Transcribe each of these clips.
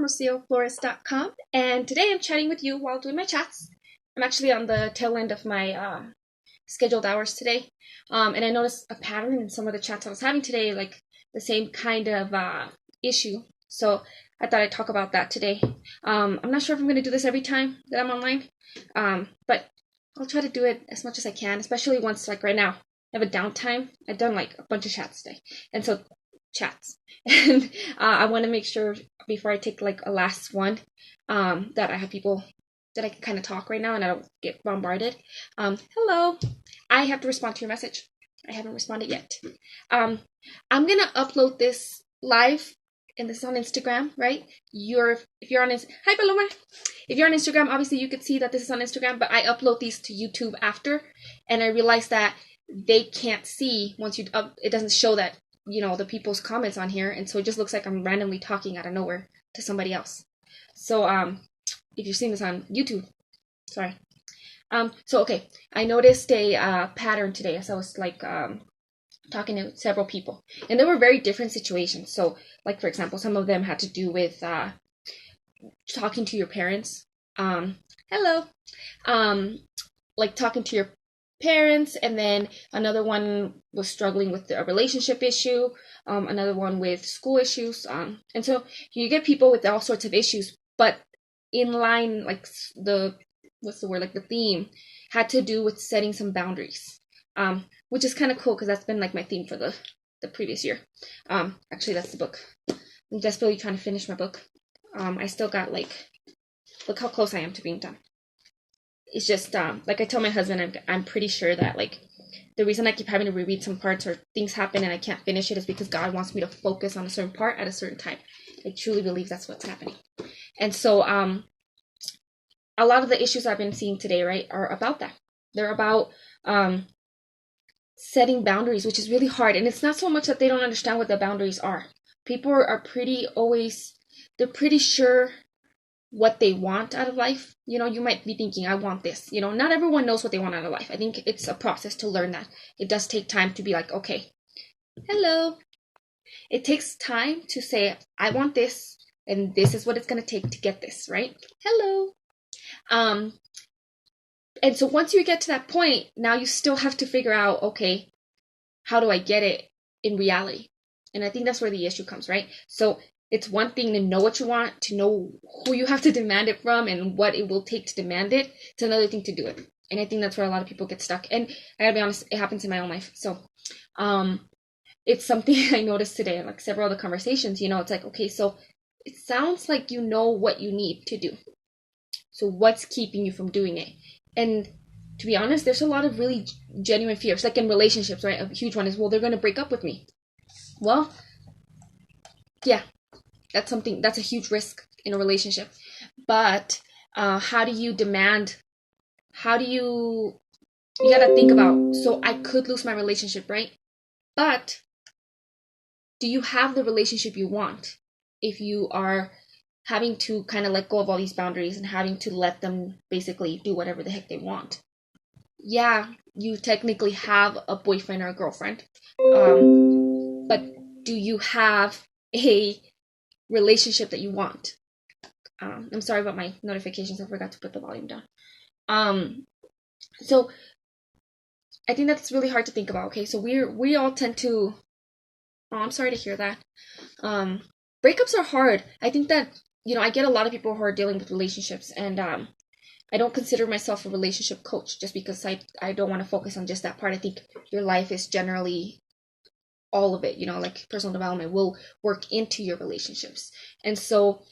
RocioFlores.com, and today I'm chatting with you while doing my chats. I'm actually on the tail end of my scheduled hours today, and I noticed a pattern in some of the chats I was having today, like the same kind of issue. So I thought I'd talk about that today. I'm not sure if I'm going to do this every time that I'm online, but I'll try to do it as much as I can, especially once, like right now, I have a downtime. I've done like a bunch of chats today, and so chats, and I want to make sure before I take like a last one that I have people that I can kind of talk right now and I don't get bombarded. Hello, I have to respond to your message. I haven't responded yet. I'm gonna upload this live, and this is on Instagram, right? If you're on hi Paloma. If you're on Instagram, obviously you could see that this is on Instagram, but I upload these to YouTube after, and I realized that they can't see once you it doesn't show that, you know, the people's comments on here, and so it just looks like I'm randomly talking out of nowhere to somebody else. So if you're seeing this on YouTube, sorry. So okay, I noticed a pattern today as I was like talking to several people, and they were very different situations. So like, for example, some of them had to do with talking to your parents. Hello. Like talking to your parents, and then another one was struggling with a relationship issue, another one with school issues, and so you get people with all sorts of issues, but in line, like the like the theme had to do with setting some boundaries, which is kind of cool because that's been like my theme for the previous year. Actually, that's the book. I'm desperately trying to finish my book. I still got like, look how close I am to being done. It's just like I tell my husband, I'm pretty sure that like the reason I keep having to reread some parts or things happen and I can't finish it is because God wants me to focus on a certain part at a certain time. I truly believe that's what's happening. And so a lot of the issues I've been seeing today, right, are about that. They're about setting boundaries, which is really hard. And it's not so much that they don't understand what the boundaries are. People are they're pretty sure what they want out of life. You know, you might be thinking, I want this. You know, not everyone knows what they want out of life. I think it's a process to learn that. It does take time to be like, okay, hello. It takes time to say, I want this, and this is what it's going to take to get this, right? Hello. And so once you get to that point, now you still have to figure out, okay, how do I get it in reality? And I think that's where the issue comes, right? So it's one thing to know what you want, to know who you have to demand it from and what it will take to demand it. It's another thing to do it. And I think that's where a lot of people get stuck. And I gotta be honest, it happens in my own life. So it's something I noticed today, like several other conversations, you know, it's like, okay, so it sounds like you know what you need to do. So what's keeping you from doing it? And to be honest, there's a lot of really genuine fears, like in relationships, right? A huge one is, well, they're going to break up with me. Well, yeah, that's a huge risk in a relationship. But how do you got to think about, so I could lose my relationship, right? But do you have the relationship you want if you are having to kind of let go of all these boundaries and having to let them basically do whatever the heck they want? Yeah, you technically have a boyfriend or a girlfriend, but do you have a relationship that you want? I'm sorry about my notifications. I forgot to put the volume down. So I think that's really hard to think about. Okay, so we all tend to. Oh, I'm sorry to hear that. Breakups are hard. I think that, you know, I get a lot of people who are dealing with relationships, and I don't consider myself a relationship coach just because I don't want to focus on just that part. I think your life is generally all of it, you know, like personal development will work into your relationships. And so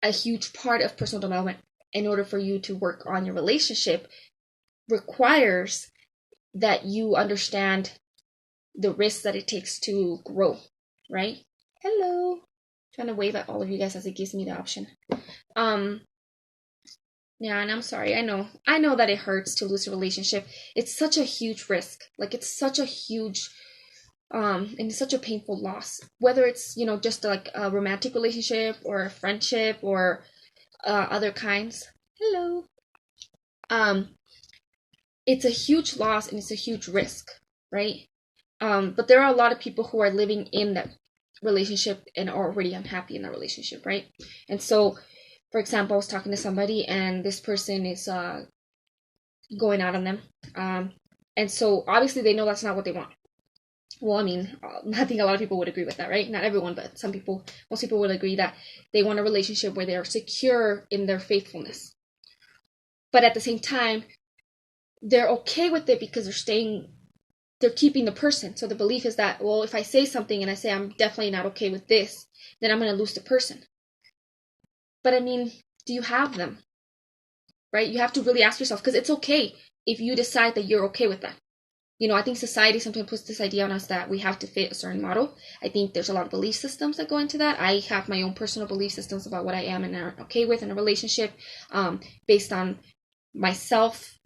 a huge part of personal development, in order for you to work on your relationship, requires that you understand the risks that it takes to grow, right? Hello. I'm trying to wave at all of you guys as it gives me the option. Yeah, and I'm sorry. I know that it hurts to lose a relationship. It's such a huge risk. Like, it's such a huge and it's such a painful loss. Whether it's, you know, just like a romantic relationship or a friendship or other kinds. Hello. It's a huge loss and it's a huge risk, right? But there are a lot of people who are living in that relationship and are already unhappy in the relationship, right? And so, for example, I was talking to somebody and this person is going out on them. And so obviously they know that's not what they want. Well, I mean, I think a lot of people would agree with that, right? Not everyone, but some people, most people would agree that they want a relationship where they are secure in their faithfulness. But at the same time, they're okay with it because they're keeping the person. So the belief is that, well, if I say something and I say I'm definitely not okay with this, then I'm going to lose the person. But I mean, do you have them? Right? You have to really ask yourself, because it's okay if you decide that you're okay with that. I think society sometimes puts this idea on us that we have to fit a certain model. I think there's a lot of belief systems that go into that. I have my own personal belief systems about what I am and am okay with in a relationship, based on myself,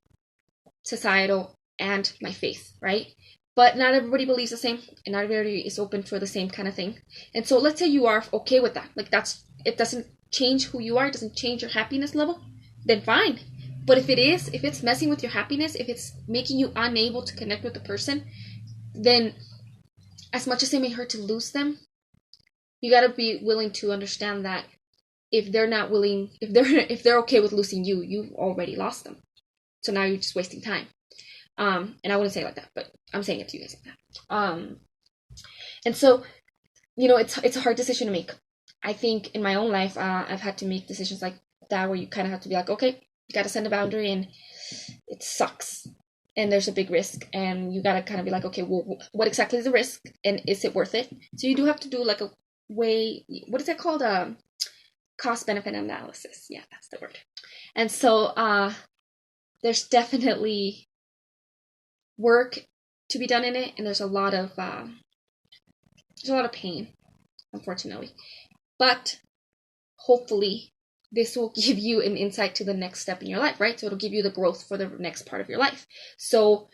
societal, and my faith, right? But not everybody believes the same, and not everybody is open for the same kind of thing. And so let's say you are okay with that. Like it doesn't change who you are, it doesn't change your happiness level, then fine. But if it's messing with your happiness, if it's making you unable to connect with the person, then as much as it may hurt to lose them, you gotta be willing to understand that if they're not willing, if they're okay with losing you, you've already lost them. So now you're just wasting time. And I wouldn't say it like that, but I'm saying it to you guys like that. And so, it's a hard decision to make. I think in my own life, I've had to make decisions like that where you kind of have to be like, okay, you got to send a boundary, and it sucks, and there's a big risk, and you got to kind of be like, okay, well, what exactly is the risk, and is it worth it? So you do have to do like a what is it called? Cost-benefit analysis. Yeah, that's the word. And so there's definitely work to be done in it, and there's a lot of pain, unfortunately. But hopefully this will give you an insight to the next step in your life, right? So it'll give you the growth for the next part of your life. So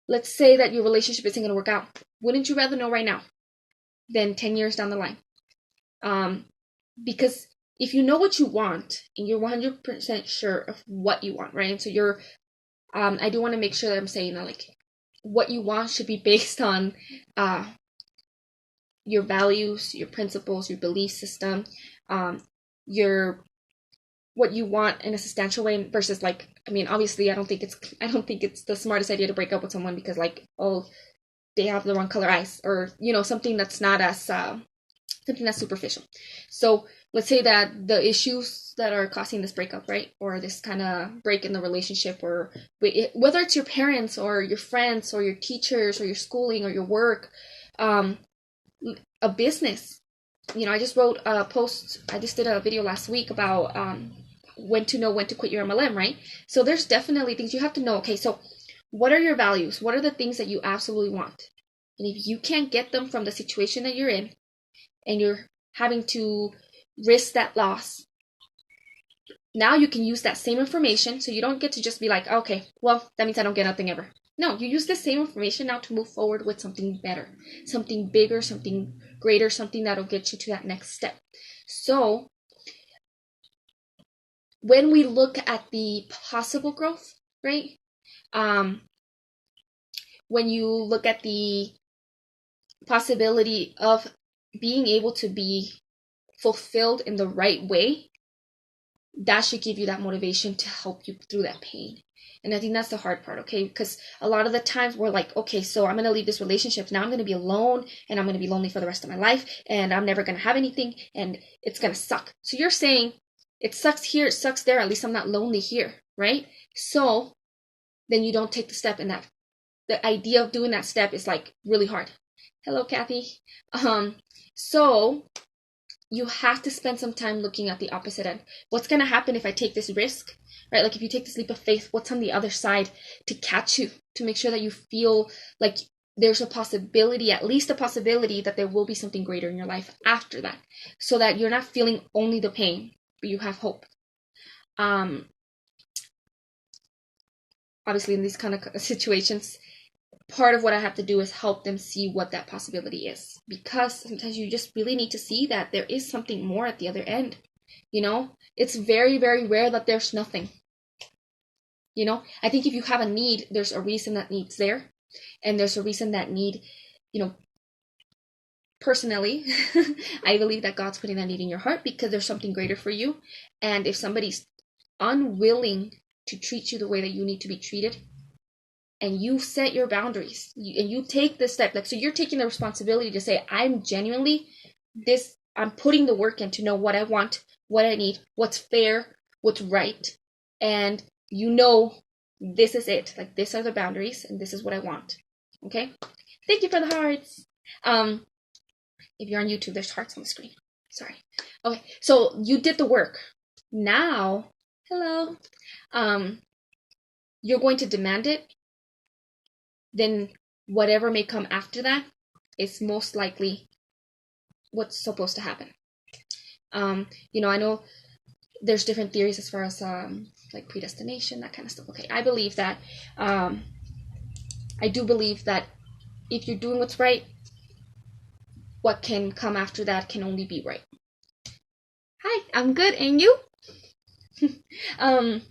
let's say that your relationship isn't going to work out. Wouldn't you rather know right now than 10 years down the line? Because if you know what you want and you're 100% sure of what you want, right? And so I do want to make sure that I'm saying that, like, what you want should be based on your values, your principles, your belief system, what you want in a substantial way versus, like, I mean, obviously I don't think it's the smartest idea to break up with someone because, like, oh, they have the wrong color eyes, or something that's not as something that's superficial. So let's say that the issues that are causing this breakup, right, or this kind of break in the relationship, or whether it's your parents or your friends or your teachers or your schooling or your work, a business. I just wrote a post. I just did a video last week about when to quit your MLM, right? So there's definitely things you have to know. Okay, so what are your values? What are the things that you absolutely want? And if you can't get them from the situation that you're in, and you're having to risk that loss, now you can use that same information. So you don't get to just be like, okay, well, that means I don't get nothing ever. No, you use the same information now to move forward with something better, something bigger, something greater, something that'll get you to that next step. So when we look at the possible growth, right? When you look at the possibility of being able to be fulfilled in the right way, that should give you that motivation to help you through that pain. And I think that's the hard part, okay? Because a lot of the times we're like, okay, so I'm going to leave this relationship. Now I'm going to be alone, and I'm going to be lonely for the rest of my life, and I'm never going to have anything, and it's going to suck. So you're saying, it sucks here, it sucks there, at least I'm not lonely here, right? So then you don't take the step, and the idea of doing that step is like really hard. Hello, Kathy. So you have to spend some time looking at the opposite end. What's going to happen if I take this risk, right? Like, if you take this leap of faith, what's on the other side to catch you, to make sure that you feel like there's a possibility, at least a possibility, that there will be something greater in your life after that, so that you're not feeling only the pain, but you have hope. Obviously, in these kind of situations, part of what I have to do is help them see what that possibility is, because sometimes you just really need to see that there is something more at the other end. It's very, very rare that there's nothing. I think if you have a need, there's a reason that need's there, and there's a reason that need, personally, I believe that God's putting that need in your heart because there's something greater for you. And if somebody's unwilling to treat you the way that you need to be treated, and you set your boundaries, and you take the step, like, so you're taking the responsibility to say, I'm genuinely I'm putting the work in to know what I want, what I need, what's fair, what's right, and this is it. Like, these are the boundaries, and this is what I want. Okay? Thank you for the hearts. If you're on YouTube, there's hearts on the screen. Sorry. Okay, so you did the work. Now, hello. You're going to demand it. Then whatever may come after that is most likely what's supposed to happen. I know there's different theories as far as like predestination, that kind of stuff. Okay, I do believe that if you're doing what's right, what can come after that can only be right. Hi, I'm good, and you? And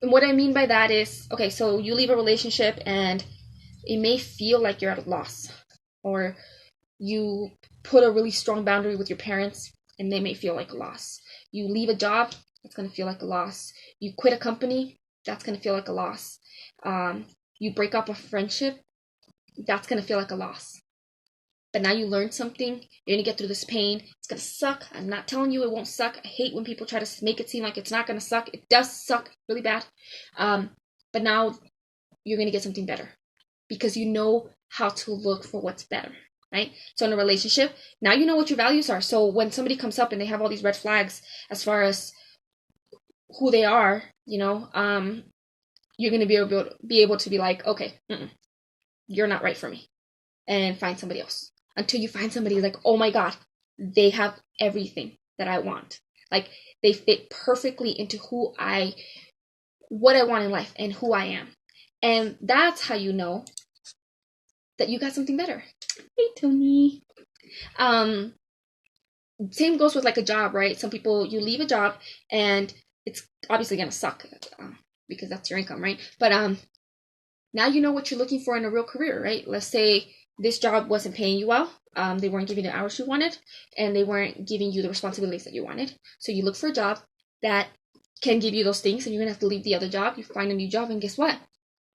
what I mean by that is, okay, so you leave a relationship and it may feel like you're at a loss, or you put a really strong boundary with your parents and they may feel like a loss. You leave a job, that's going to feel like a loss. You quit a company, that's going to feel like a loss. You break up a friendship, that's going to feel like a loss. But now you learned something, you're going to get through this pain. It's going to suck. I'm not telling you it won't suck. I hate when people try to make it seem like it's not going to suck. It does suck really bad. But now you're going to get something better because you know how to look for what's better, right? So in a relationship, now you know what your values are. So when somebody comes up and they have all these red flags as far as who they are, you're going to be able to be like, okay, you're not right for me, and find somebody else. Until you find somebody like, oh my God, they have everything that I want. Like, they fit perfectly into what I want in life and who I am. And that's how you know that you got something better. Hey, Tony. Same goes with like a job, right? Some people, you leave a job and it's obviously gonna suck because that's your income, right? But now you know what you're looking for in a real career, right? Let's say this job wasn't paying you well. They weren't giving you the hours you wanted, and they weren't giving you the responsibilities that you wanted. So you look for a job that can give you those things, and you're gonna have to leave the other job. You find a new job, and guess what?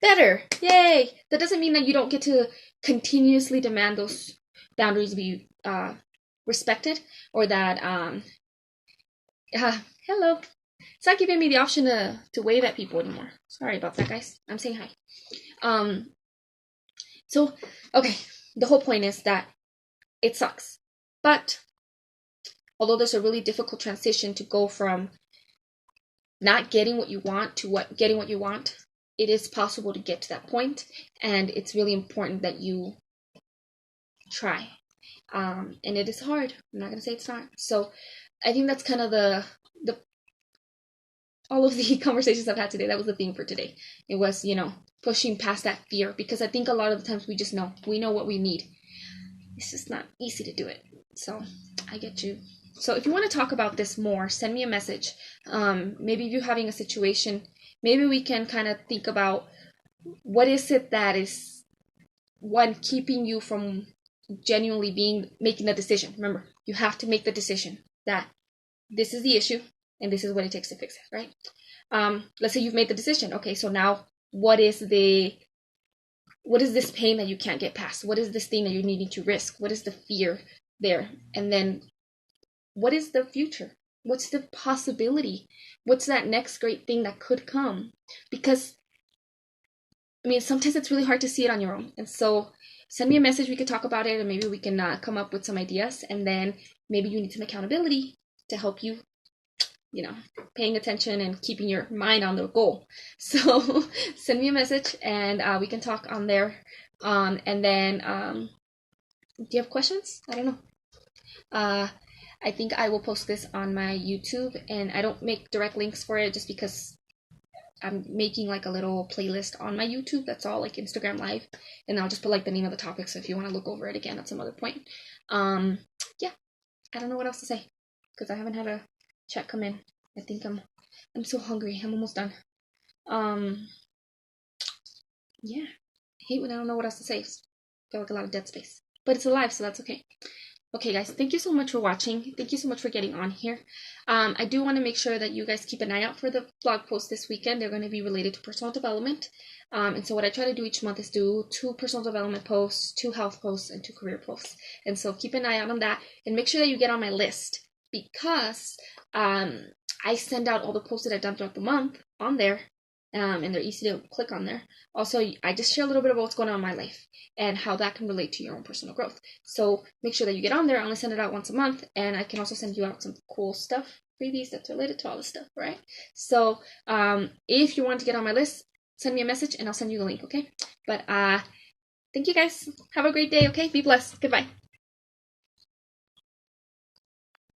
Better! Yay! That doesn't mean that you don't get to continuously demand those boundaries be respected, or that hello. It's not giving me the option to wave at people anymore. Sorry about that, guys. I'm saying hi. So, okay, the whole point is that it sucks. But although there's a really difficult transition to go from not getting what you want to getting what you want, it is possible to get to that point, and it's really important that you try. And it is hard. I'm not going to say it's not. So I think that's kind of the all of the conversations I've had today, that was the theme for today. It was, pushing past that fear, because I think a lot of the times we know what we need. It's just not easy to do it. So I get you. So if you want to talk about this more, send me a message. Maybe if you're having a situation, maybe we can kind of think about what is it that is keeping you from genuinely making a decision. Remember, you have to make the decision that this is the issue and this is what it takes to fix it, right? Let's say you've made the decision. Okay, so now what is this pain that you can't get past? What is this thing that you're needing to risk? What is the fear there? And then what is the future? What's the possibility? What's that next great thing that could come? Because, sometimes it's really hard to see it on your own. And so send me a message. We could talk about it, and maybe we can come up with some ideas. And then maybe you need some accountability to help you, paying attention and keeping your mind on the goal. So send me a message, and we can talk on there. And then, do you have questions? I don't know. I think I will post this on my YouTube, and I don't make direct links for it just because I'm making like a little playlist on my YouTube. That's all, like Instagram Live, and I'll just put like the name of the topic. So if you want to look over it again at some other point, yeah, I don't know what else to say because I haven't had a chat come in. I think I'm so hungry. I'm almost done. Yeah, I hate when I don't know what else to say. I feel like a lot of dead space, but it's alive, so that's okay. Okay, guys, thank you so much for watching. Thank you so much for getting on here. I do want to make sure that you guys keep an eye out for the blog posts this weekend. They're going to be related to personal development. And so what I try to do each month is do 2 personal development posts, 2 health posts, and 2 career posts. And so keep an eye out on that and make sure that you get on my list, because I send out all the posts that I've done throughout the month on there. And they're easy to click on there. Also, I just share a little bit about what's going on in my life and how that can relate to your own personal growth. So make sure that you get on there. I only send it out once a month, and I can also send you out some cool stuff, freebies that's related to all this stuff, right? So if you want to get on my list, send me a message and I'll send you the link, okay? But thank you guys. Have a great day, okay? Be blessed. Goodbye.